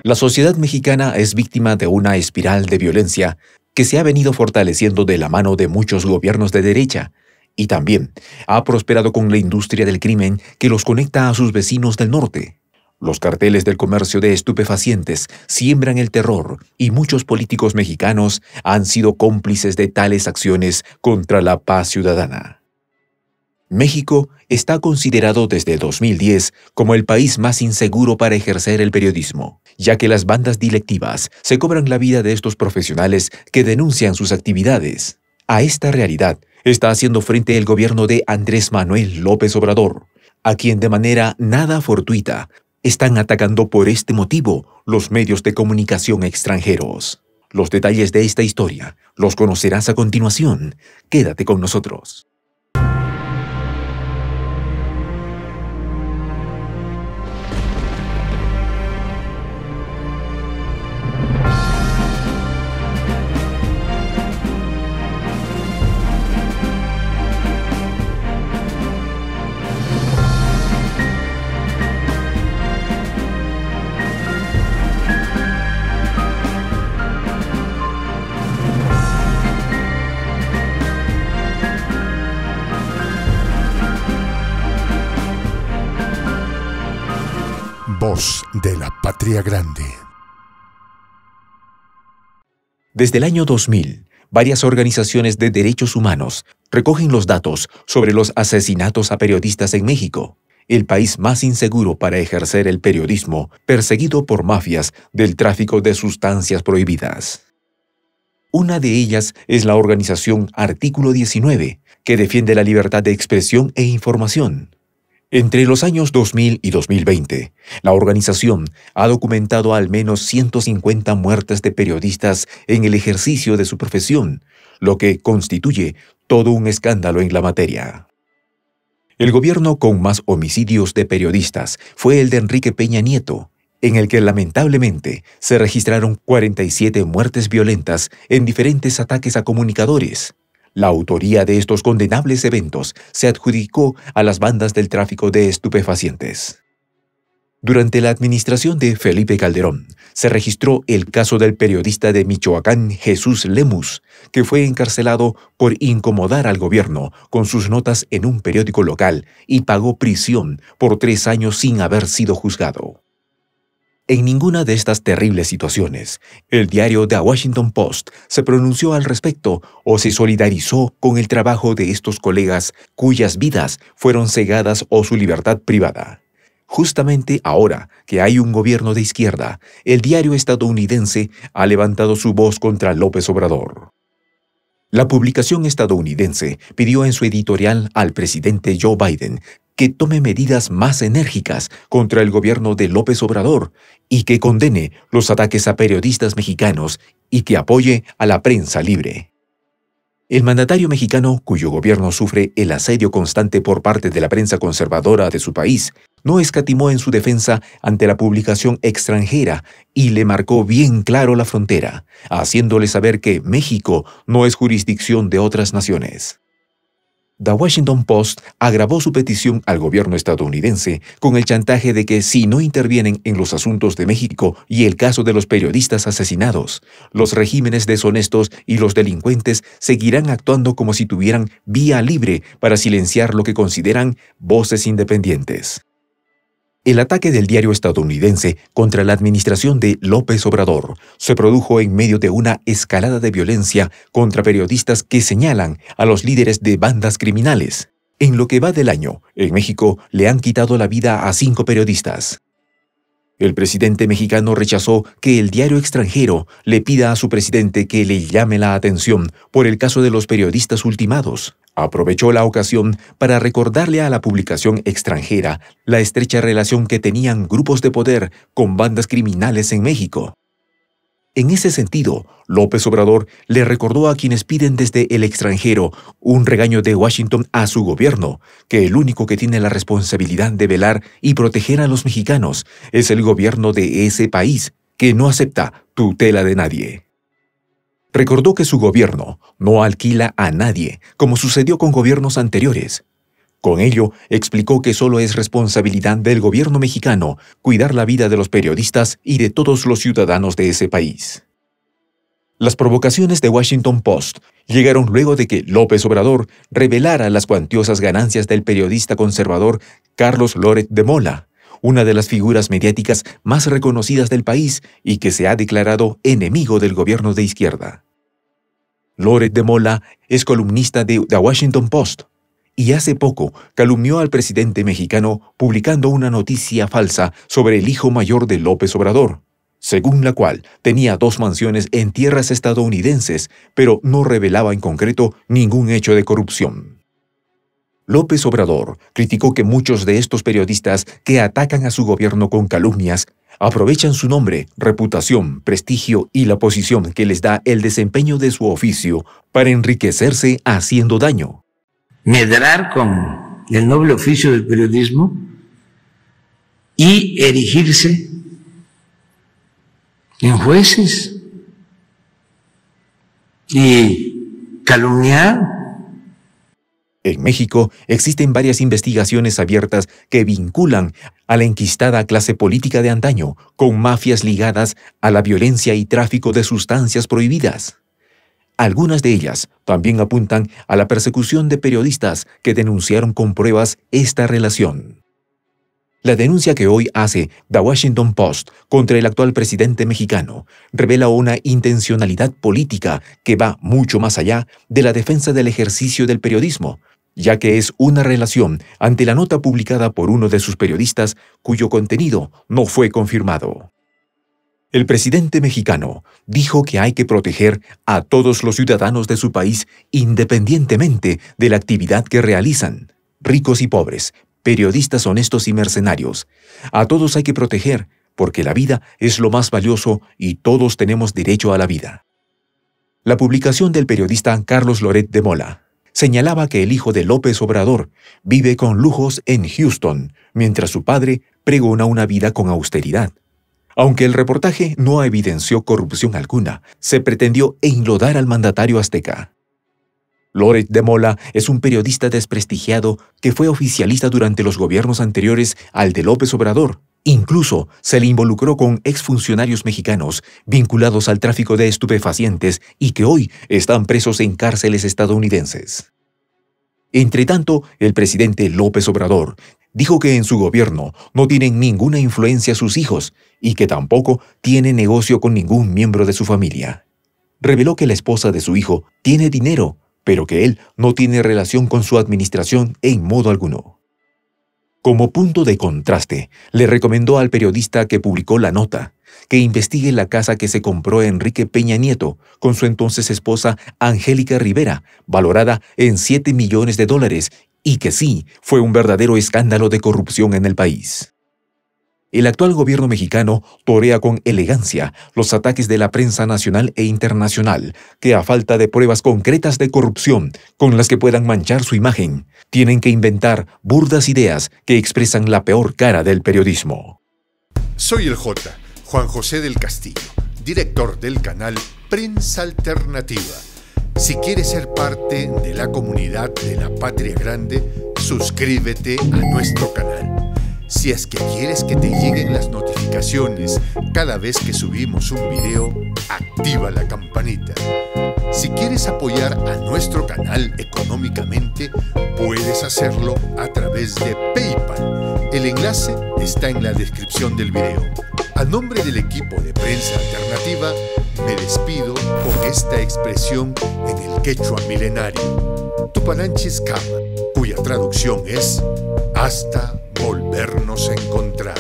La sociedad mexicana es víctima de una espiral de violencia que se ha venido fortaleciendo de la mano de muchos gobiernos de derecha, y también ha prosperado con la industria del crimen que los conecta a sus vecinos del norte. Los carteles del comercio de estupefacientes siembran el terror y muchos políticos mexicanos han sido cómplices de tales acciones contra la paz ciudadana. México está considerado desde 2010 como el país más inseguro para ejercer el periodismo, ya que las bandas delictivas se cobran la vida de estos profesionales que denuncian sus actividades. A esta realidad está haciendo frente el gobierno de Andrés Manuel López Obrador, a quien de manera nada fortuita están atacando por este motivo los medios de comunicación extranjeros. Los detalles de esta historia los conocerás a continuación. Quédate con nosotros. Voz de la Patria Grande. Desde el año 2000, varias organizaciones de derechos humanos recogen los datos sobre los asesinatos a periodistas en México, el país más inseguro para ejercer el periodismo, perseguido por mafias del tráfico de sustancias prohibidas. Una de ellas es la organización Artículo 19, que defiende la libertad de expresión e información. Entre los años 2000 y 2020, la organización ha documentado al menos 150 muertes de periodistas en el ejercicio de su profesión, lo que constituye todo un escándalo en la materia. El gobierno con más homicidios de periodistas fue el de Enrique Peña Nieto, en el que lamentablemente se registraron 47 muertes violentas en diferentes ataques a comunicadores. La autoría de estos condenables eventos se adjudicó a las bandas del tráfico de estupefacientes. Durante la administración de Felipe Calderón, se registró el caso del periodista de Michoacán Jesús Lemus, que fue encarcelado por incomodar al gobierno con sus notas en un periódico local y pagó prisión por 3 años sin haber sido juzgado. En ninguna de estas terribles situaciones, el diario The Washington Post se pronunció al respecto o se solidarizó con el trabajo de estos colegas cuyas vidas fueron cegadas o su libertad privada. Justamente ahora que hay un gobierno de izquierda, el diario estadounidense ha levantado su voz contra López Obrador. La publicación estadounidense pidió en su editorial al presidente Joe Biden que tome medidas más enérgicas contra el gobierno de López Obrador y que condene los ataques a periodistas mexicanos y que apoye a la prensa libre. El mandatario mexicano, cuyo gobierno sufre el asedio constante por parte de la prensa conservadora de su país, no escatimó en su defensa ante la publicación extranjera y le marcó bien claro la frontera, haciéndole saber que México no es jurisdicción de otras naciones. The Washington Post agravó su petición al gobierno estadounidense con el chantaje de que si no intervienen en los asuntos de México y el caso de los periodistas asesinados, los regímenes deshonestos y los delincuentes seguirán actuando como si tuvieran vía libre para silenciar lo que consideran voces independientes. El ataque del diario estadounidense contra la administración de López Obrador se produjo en medio de una escalada de violencia contra periodistas que señalan a los líderes de bandas criminales. En lo que va del año, en México le han quitado la vida a 5 periodistas. El presidente mexicano rechazó que el diario extranjero le pida a su presidente que le llame la atención por el caso de los periodistas ultimados. Aprovechó la ocasión para recordarle a la publicación extranjera la estrecha relación que tenían grupos de poder con bandas criminales en México. En ese sentido, López Obrador le recordó a quienes piden desde el extranjero un regaño de Washington a su gobierno, que el único que tiene la responsabilidad de velar y proteger a los mexicanos es el gobierno de ese país, que no acepta tutela de nadie. Recordó que su gobierno no alquila a nadie, como sucedió con gobiernos anteriores. Con ello, explicó que solo es responsabilidad del gobierno mexicano cuidar la vida de los periodistas y de todos los ciudadanos de ese país. Las provocaciones de Washington Post llegaron luego de que López Obrador revelara las cuantiosas ganancias del periodista conservador Carlos Loret de Mola, una de las figuras mediáticas más reconocidas del país y que se ha declarado enemigo del gobierno de izquierda. Loret de Mola es columnista de The Washington Post y hace poco calumnió al presidente mexicano publicando una noticia falsa sobre el hijo mayor de López Obrador, según la cual tenía 2 mansiones en tierras estadounidenses, pero no revelaba en concreto ningún hecho de corrupción. López Obrador criticó que muchos de estos periodistas que atacan a su gobierno con calumnias aprovechan su nombre, reputación, prestigio y la posición que les da el desempeño de su oficio para enriquecerse haciendo daño. Medrar con el noble oficio del periodismo y erigirse en jueces y calumniar. En México existen varias investigaciones abiertas que vinculan a la enquistada clase política de antaño con mafias ligadas a la violencia y tráfico de sustancias prohibidas. Algunas de ellas también apuntan a la persecución de periodistas que denunciaron con pruebas esta relación. La denuncia que hoy hace The Washington Post contra el actual presidente mexicano revela una intencionalidad política que va mucho más allá de la defensa del ejercicio del periodismo, ya que es una relación ante la nota publicada por uno de sus periodistas cuyo contenido no fue confirmado. El presidente mexicano dijo que hay que proteger a todos los ciudadanos de su país independientemente de la actividad que realizan, ricos y pobres, periodistas honestos y mercenarios. A todos hay que proteger porque la vida es lo más valioso y todos tenemos derecho a la vida. La publicación del periodista Carlos Loret de Mola señalaba que el hijo de López Obrador vive con lujos en Houston, mientras su padre pregona una vida con austeridad. Aunque el reportaje no evidenció corrupción alguna, se pretendió enlodar al mandatario azteca. Loret de Mola es un periodista desprestigiado que fue oficialista durante los gobiernos anteriores al de López Obrador. Incluso se le involucró con exfuncionarios mexicanos vinculados al tráfico de estupefacientes y que hoy están presos en cárceles estadounidenses. Entretanto, el presidente López Obrador dijo que en su gobierno no tienen ninguna influencia sus hijos y que tampoco tiene negocio con ningún miembro de su familia. Reveló que la esposa de su hijo tiene dinero, pero que él no tiene relación con su administración en modo alguno. Como punto de contraste, le recomendó al periodista que publicó la nota que investigue la casa que se compró Enrique Peña Nieto con su entonces esposa Angélica Rivera, valorada en $7 millones, y que sí fue un verdadero escándalo de corrupción en el país. El actual gobierno mexicano torea con elegancia los ataques de la prensa nacional e internacional, que a falta de pruebas concretas de corrupción con las que puedan manchar su imagen, tienen que inventar burdas ideas que expresan la peor cara del periodismo. Soy el J, Juan José del Castillo, director del canal Prensa Alternativa. Si quieres ser parte de la comunidad de la Patria Grande, suscríbete a nuestro canal. Si es que quieres que te lleguen las notificaciones cada vez que subimos un video, activa la campanita. Si quieres apoyar a nuestro canal económicamente, puedes hacerlo a través de PayPal. El enlace está en la descripción del video. A nombre del equipo de Prensa Alternativa, me despido con esta expresión en el quechua milenario, Tupananchis Kama, cuya traducción es hasta volvernos a encontrar.